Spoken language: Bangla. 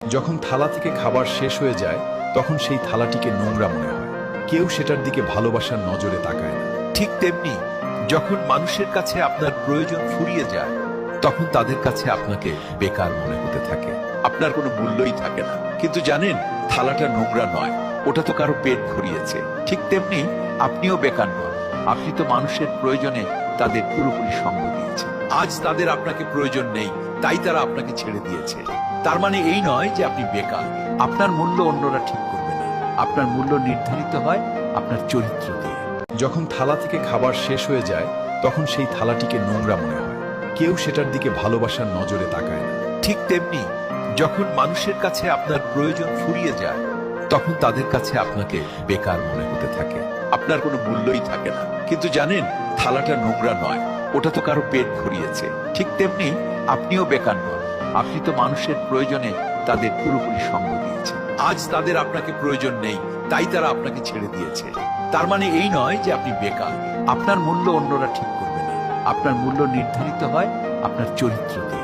যখন থালা থেকে খাবার শেষ হয়ে যায় তখন সেই থালাটিকে নোংরা মনে হয়। কেউ সেটার দিকে ভালোবাসার নজরে তাকায় না। ঠিক তেমনি যখন মানুষের কাছে আপনার প্রয়োজন ফুরিয়ে যায় তখন তাদের কাছে আপনাকে বেকার মনে হতে থাকে, আপনার কোনো মূল্যই থাকে না। কিন্তু জানেন, থালাটা নোংরা নয়, ওটা তো কারো পেট ভরিয়েছে। ঠিক তেমনি আপনিও বেকার নন, আপনি তো মানুষের প্রয়োজনে তাদের পুরোপুরি সঙ্গ দিয়েছেন। আজ তাদের আপনাকে প্রয়োজন নেই, তাই তারা আপনাকে ছেড়ে দিয়েছে। তার মানে এই নয় যে আপনি বেকার। আপনার মূল্য অন্যরা ঠিক করবে না, আপনার মূল্য নির্ধারিত হয় আপনার চরিত্র দিয়ে। যখন থালা থেকে খাবার শেষ হয়ে যায় তখন সেই থালাটিকে নোংরা মনে হয়। কেউ সেটার দিকে ভালোবাসার নজরে তাকায় না। ঠিক তেমনি যখন মানুষের কাছে আপনার প্রয়োজন ফুরিয়ে যায় তখন তাদের কাছে আপনাকে বেকার মনে হতে থাকে, আপনার কোনো মূল্যই থাকে না। কিন্তু জানেন, থালাটা নোংরা নয়, ওটা তো কারো পেট ভরিয়েছে। ঠিক তেমনি আপনিও বেকার নন, আপনি তো মানুষের প্রয়োজনে তাদের পুরোপুরি সঙ্গ দিয়েছেন। আজ তাদের আপনাকে প্রয়োজন নেই, তাই তারা আপনাকে ছেড়ে দিয়েছে। তার মানে এই নয় যে আপনি বেকার, আপনার মূল্য অন্যরা ঠিক করবে না, আপনার মূল্য নির্ধারিত হয় আপনার চরিত্র দিয়ে।